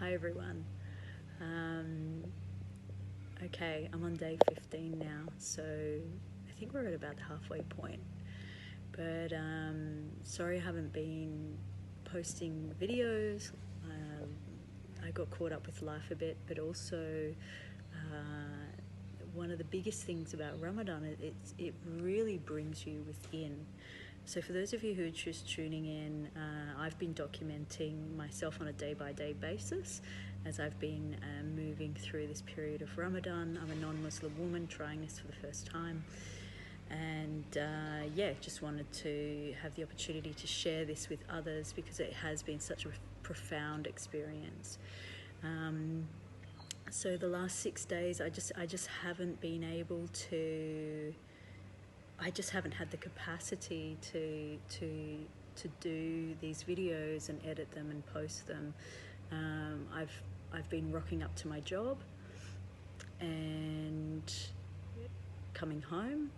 Hi everyone. Okay, I'm on day 15 now, so I think we're at about the halfway point. But sorry I haven't been posting videos. I got caught up with life a bit, but also one of the biggest things about Ramadan, it really brings you within. So for those of you who are just tuning in, I've been documenting myself on a day-by-day basis as I've been moving through this period of Ramadan. I'm a non-Muslim woman trying this for the first time. And just wanted to have the opportunity to share this with others because it has been such a profound experience. So the last 6 days, I just haven't been able to. I just haven't had the capacity to do these videos and edit them and post them. I've been rocking up to my job and coming home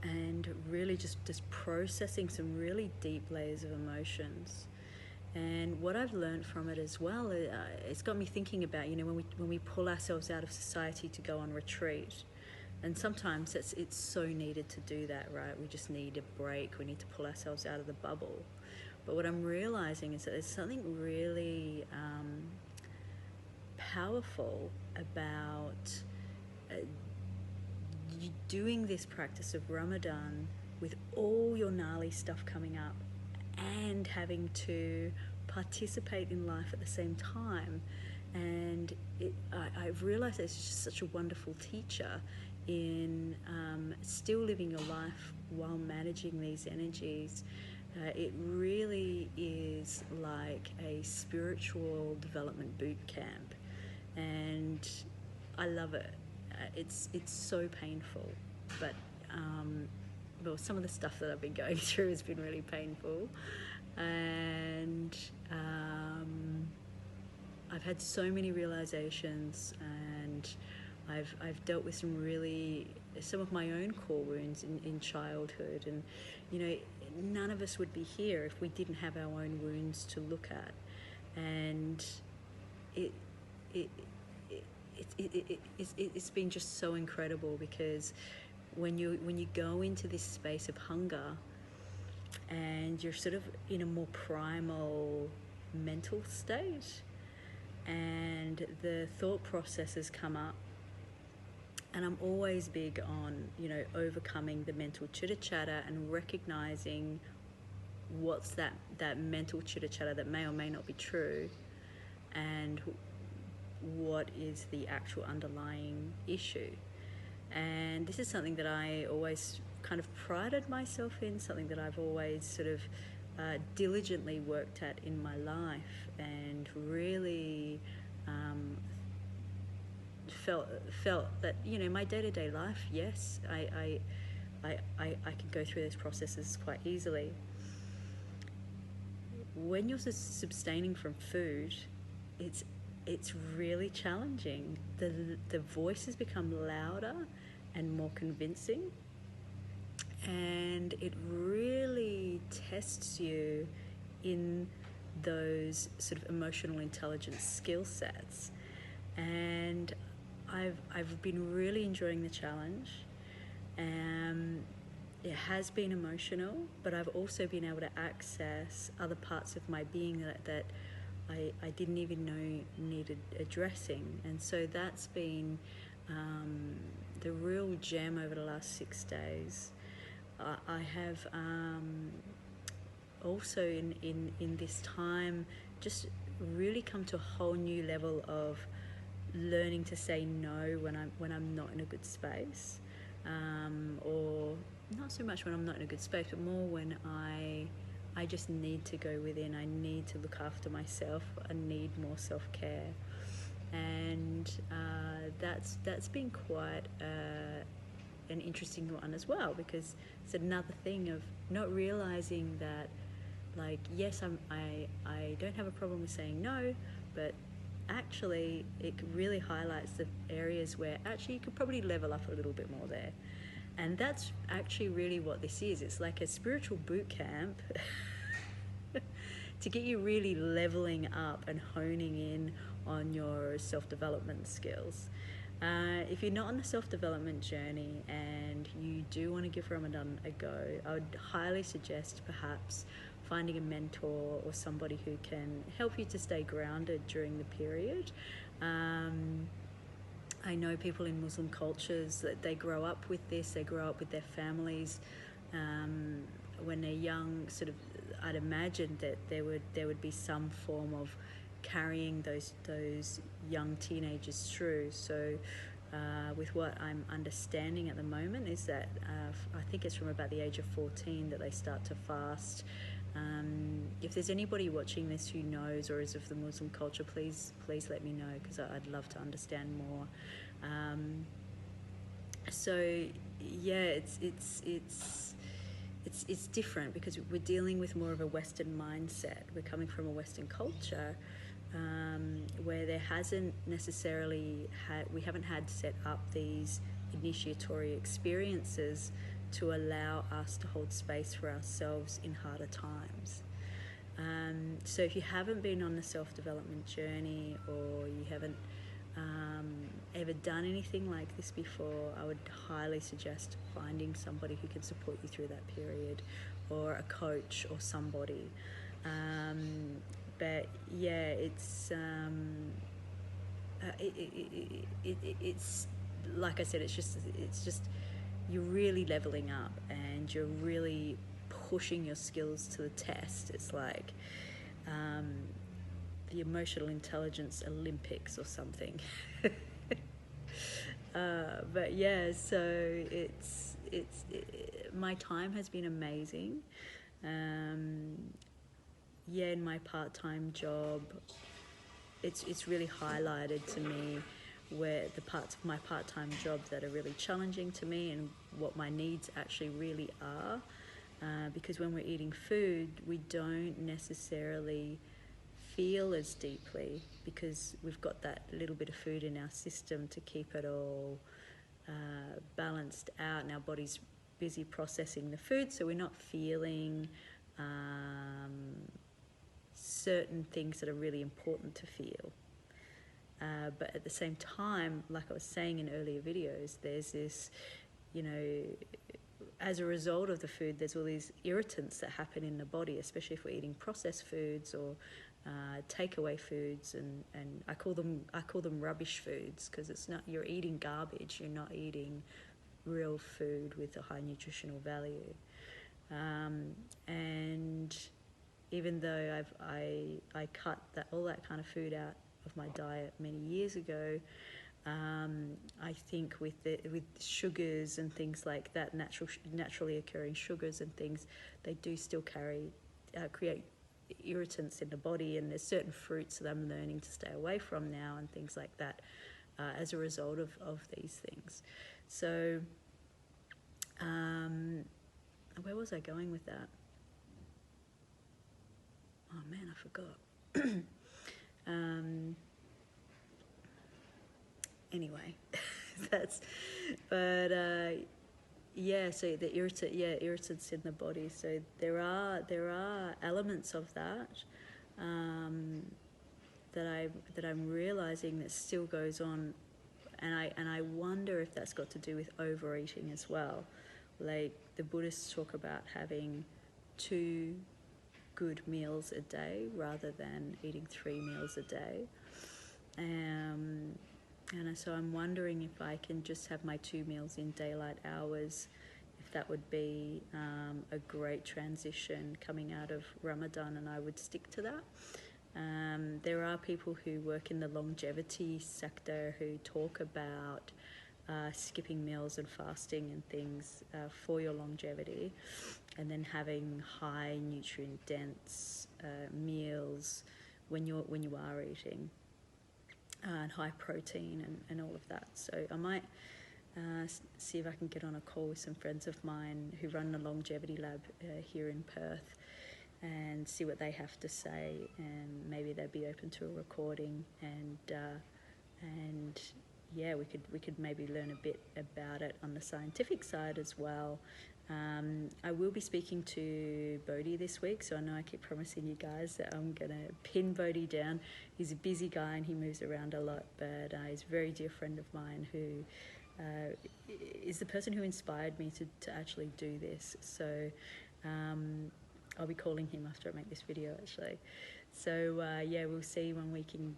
and really just processing some really deep layers of emotions. And what I've learned from it as well, it's got me thinking about, when we pull ourselves out of society to go on retreat, and sometimes it's so needed to do that, right? We just need a break. We need to pull ourselves out of the bubble. But what I'm realizing is that there's something really powerful about doing this practice of Ramadan with all your gnarly stuff coming up and having to participate in life at the same time. And I've realized it's just such a wonderful teacher in still living your life while managing these energies. It really is like a spiritual development boot camp, and I love it. It's so painful, but well, some of the stuff that I've been going through has been really painful, and I've had so many realizations, and I've dealt with some of my own core wounds in childhood, and none of us would be here if we didn't have our own wounds to look at, and it's been just so incredible because when you go into this space of hunger and you're sort of in a more primal mental state, and the thought processes come up, and I'm always big on overcoming the mental chitter chatter and recognizing what's that mental chitter chatter that may or may not be true, and what is the actual underlying issue. And this is something that I always kind of prided myself in, something that I've always sort of diligently worked at in my life, and really felt that my day-to-day life, yes, I can go through those processes quite easily. When you're abstaining from food, it's really challenging. The voices become louder and more convincing, and it really tests you in those sort of emotional intelligence skill sets. And I've been really enjoying the challenge. It has been emotional, but I've also been able to access other parts of my being that I didn't even know needed addressing. And so that's been the real gem over the last 6 days. I have also in this time just really come to a whole new level of learning to say no when I'm not in a good space, or not so much when I'm not in a good space, but more when I just need to go within. I need to look after myself. I need more self-care, and that's been quite an interesting one as well, because it's another thing of not realizing that, like, yes, I don't have a problem with saying no, but actually it really highlights the areas where actually you could probably level up a little bit more there. And that's actually really what this is. It's like a spiritual boot camp to get you really leveling up and honing in on your self-development skills. If you're not on the self-development journey and you do want to give Ramadan a go, I would highly suggest perhaps finding a mentor or somebody who can help you to stay grounded during the period. I know people in Muslim cultures that they grow up with this, they grow up with their families. When they're young, sort of, I'd imagine that there would be some form of carrying those young teenagers through. So with what I'm understanding at the moment is that I think it's from about the age of 14 that they start to fast. If there's anybody watching this who knows or is of the Muslim culture, please let me know, because I'd love to understand more. So yeah, it's different because we're dealing with more of a Western mindset. We're coming from a Western culture where there hasn't necessarily we haven't had set up these initiatory experiences to allow us to hold space for ourselves in harder times. So if you haven't been on the self-development journey, or you haven't ever done anything like this before, I would highly suggest finding somebody who can support you through that period, or a coach or somebody. But yeah, it's like I said, it's just you're really leveling up and you're really pushing your skills to the test. It's like the emotional intelligence Olympics or something. But yeah, so my time has been amazing. Yeah, in my part-time job, it's really highlighted to me where the parts of my part-time job that are really challenging to me and what my needs actually really are. Because when we're eating food, we don't necessarily feel as deeply, because we've got that little bit of food in our system to keep it all balanced out, and our body's busy processing the food, so we're not feeling certain things that are really important to feel. But at the same time, like I was saying in earlier videos, there's this, as a result of the food, there's all these irritants that happen in the body, especially if we're eating processed foods or takeaway foods, and I call them rubbish foods, because it's not, you're eating garbage, you're not eating real food with a high nutritional value. And even though I cut all that kind of food out of my diet many years ago, I think with sugars and things like that, naturally occurring sugars and things, they do still create irritants in the body, and there's certain fruits that I'm learning to stay away from now and things like that as a result of these things. So where was I going with that? Oh man, I forgot. Anyway, yeah, so the irritants in the body. So there are elements of that that I'm realizing that still goes on, and I wonder if that's got to do with overeating as well. Like the Buddhists talk about having 2 good meals a day rather than eating 3 meals a day. And so I'm wondering if I can just have my 2 meals in daylight hours, if that would be a great transition coming out of Ramadan, and I would stick to that. There are people who work in the longevity sector who talk about skipping meals and fasting and things for your longevity, and then having high nutrient dense meals when you are eating, and high protein and all of that. So I might see if I can get on a call with some friends of mine who run a longevity lab here in Perth, and see what they have to say, and maybe they'd be open to a recording, and yeah, we could maybe learn a bit about it on the scientific side as well. I will be speaking to Bodhi this week, so I know I keep promising you guys that I'm going to pin Bodhi down. He's a busy guy and he moves around a lot, but he's a very dear friend of mine who is the person who inspired me to actually do this. So I'll be calling him after I make this video, actually. So yeah, we'll see when we can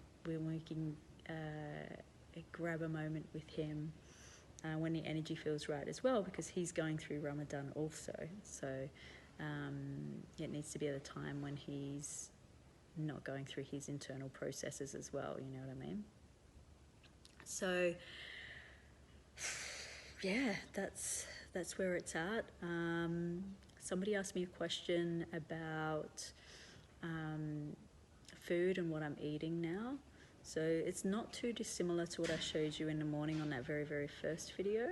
grab a moment with him when the energy feels right as well, because he's going through Ramadan also. So it needs to be at a time when he's not going through his internal processes as well, you know what I mean? So yeah, that's where it's at. Somebody asked me a question about food and what I'm eating now. So it's not too dissimilar to what I showed you in the morning on that very, very first video.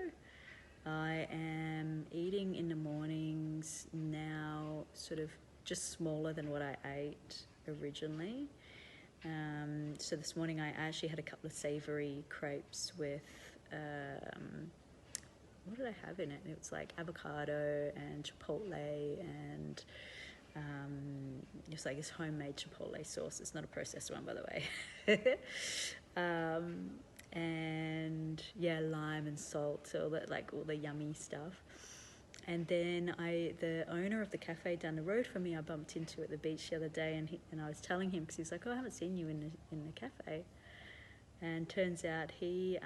I am eating in the mornings now sort of just smaller than what I ate originally. So this morning I actually had a couple of savoury crepes with, what did I have in it? It was like avocado and chipotle and it's like this homemade chipotle sauce. It's not a processed one, by the way. And yeah, lime and salt, so that, like, all the yummy stuff. And then the owner of the cafe down the road from me, I bumped into at the beach the other day, and I was telling him, because he's like, "Oh, I haven't seen you in the cafe." And turns out they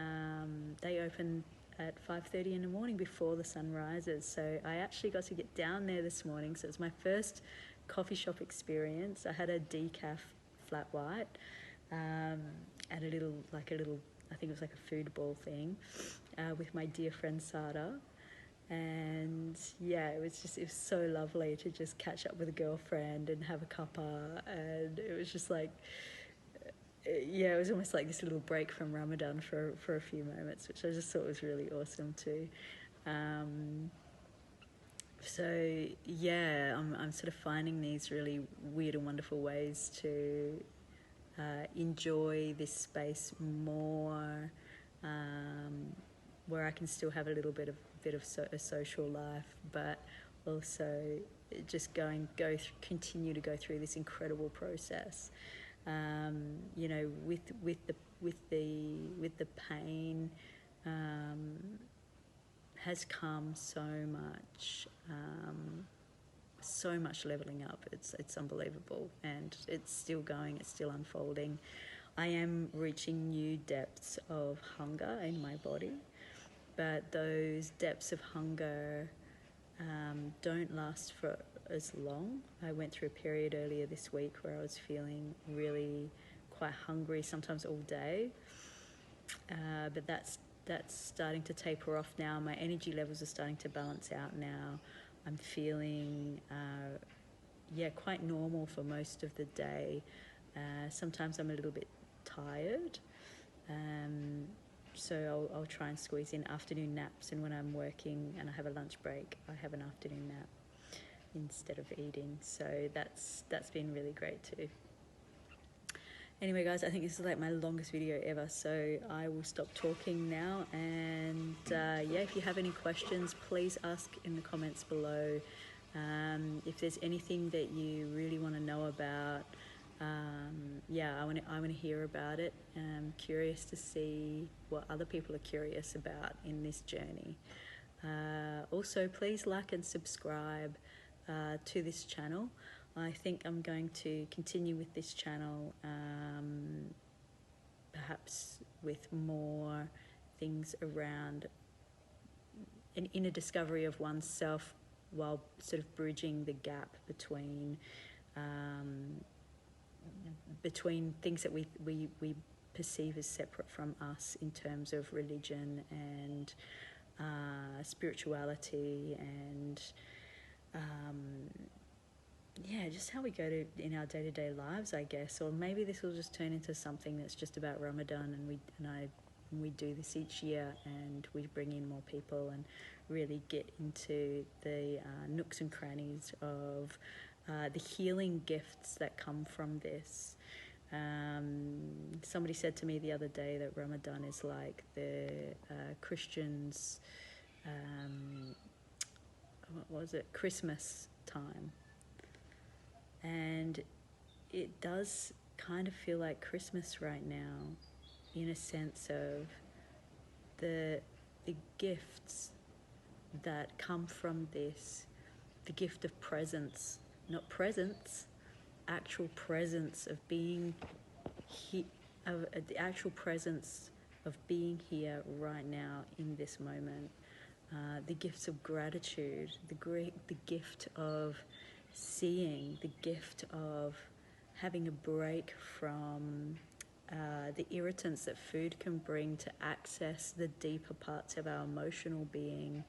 open at 5:30 in the morning before the sun rises. So I actually got to get down there this morning. So it was my first coffee shop experience. I had a decaf flat white and a little, I think it was like a food ball thing with my dear friend Sada. And yeah, it was so lovely to just catch up with a girlfriend and have a cuppa, and it was just like, yeah, it was almost like this little break from Ramadan for a few moments, which I just thought was really awesome too. So yeah, I'm sort of finding these really weird and wonderful ways to enjoy this space more, where I can still have a little bit of a social life, but also just continue to go through this incredible process. You know, with the pain has come so much leveling up. It's unbelievable, and it's still going. It's still unfolding. I am reaching new depths of hunger in my body, but those depths of hunger don't last for as long. I went through a period earlier this week where I was feeling really quite hungry, sometimes all day, but that's starting to taper off now. My energy levels are starting to balance out now. I'm feeling quite normal for most of the day. Sometimes I'm a little bit tired, so I'll try and squeeze in afternoon naps, and when I'm working and I have a lunch break, I have an afternoon nap instead of eating. So that's been really great too. Anyway, guys, I think this is like my longest video ever, so I will stop talking now. And yeah, if you have any questions, please ask in the comments below. If there's anything that you really want to know about, yeah, I want to hear about it. I'm curious to see what other people are curious about in this journey. Also, please like and subscribe to this channel. I think I'm going to continue with this channel, perhaps with more things around an inner discovery of oneself, while sort of bridging the gap between things that we perceive as separate from us in terms of religion and spirituality and yeah, just how we go in our day-to-day lives, I guess. Or maybe this will just turn into something that's just about Ramadan, and we do this each year, and we bring in more people and really get into the nooks and crannies of the healing gifts that come from this. Somebody said to me the other day that Ramadan is like the Christians, what was it, Christmas time. And it does kind of feel like Christmas right now, in a sense of the gifts that come from this, the gift of presence, not presence, actual presence of being the actual presence of being here right now in this moment. The gifts of gratitude, the gift of seeing, the gift of having a break from the irritants that food can bring to access the deeper parts of our emotional being.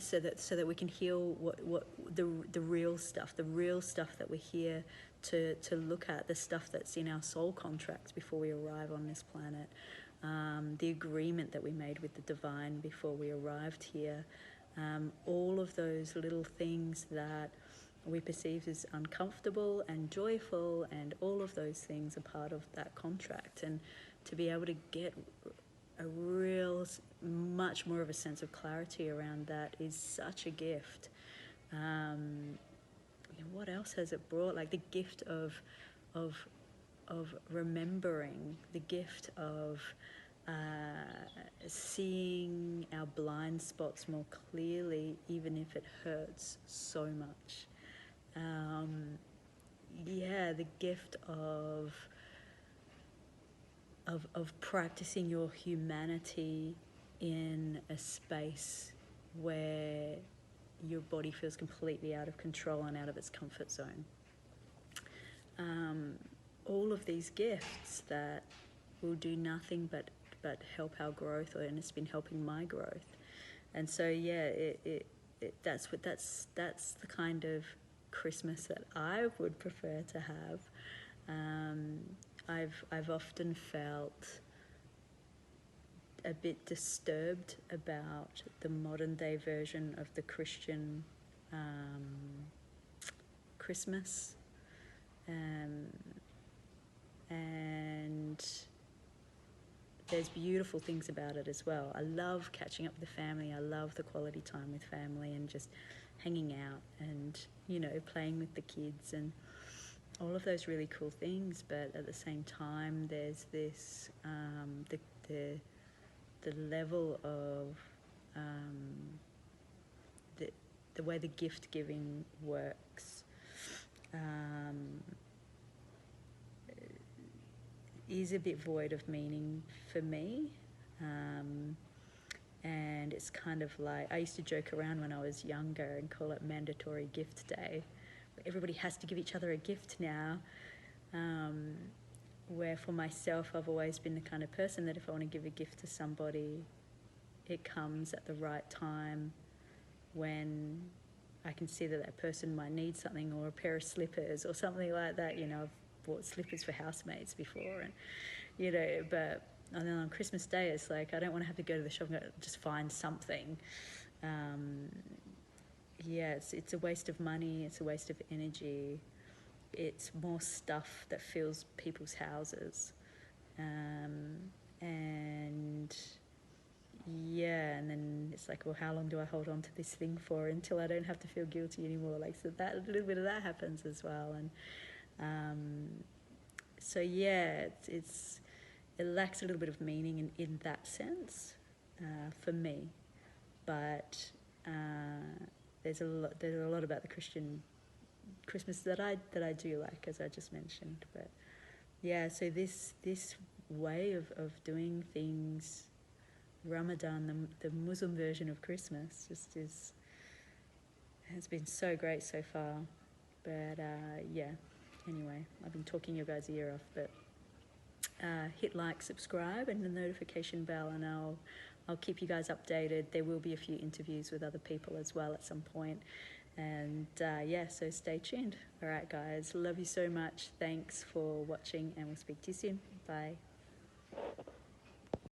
So that we can heal what the real stuff that we're here to look at, the stuff that's in our soul contracts before we arrive on this planet, the agreement that we made with the divine before we arrived here, all of those little things that we perceive as uncomfortable and joyful, and all of those things are part of that contract. And to be able to get a real, much more of a sense of clarity around that is such a gift. What else has it brought? Like the gift of remembering, the gift of seeing our blind spots more clearly, even if it hurts so much. The gift of practicing your humanity in a space where your body feels completely out of control and out of its comfort zone. All of these gifts that will do nothing but help our growth, and it's been helping my growth. And so that's the kind of Christmas that I would prefer to have. I've often felt a bit disturbed about the modern day version of the Christian Christmas, and there's beautiful things about it as well. I love catching up with the family. I love the quality time with family and just hanging out and, playing with the kids and all of those really cool things. But at the same time, there's this, the level of the way the gift giving works is a bit void of meaning for me. And it's kind of like, I used to joke around when I was younger and call it mandatory gift day. Everybody has to give each other a gift now. Where for myself, I've always been the kind of person that if I want to give a gift to somebody, it comes at the right time when I can see that person might need something, or a pair of slippers or something like that. I've bought slippers for housemates before, and and then on Christmas Day, it's like I don't want to have to go to the shop and just find something. It's a waste of money. It's a waste of energy. It's more stuff that fills people's houses, and then it's like, well, how long do I hold on to this thing for until I don't have to feel guilty anymore? Like, so that a little bit of that happens as well. And it lacks a little bit of meaning in that sense for me, but there's a lot about the Christian Christmas that I do like, as I just mentioned. But so this way of doing things, Ramadan, the Muslim version of Christmas, has been so great so far. But anyway, I've been talking your guys' ear off, but hit like, subscribe, and the notification bell, and I'll keep you guys updated. There will be a few interviews with other people as well at some point. And so stay tuned. All right, guys, love you so much. Thanks for watching, and we'll speak to you soon. Bye.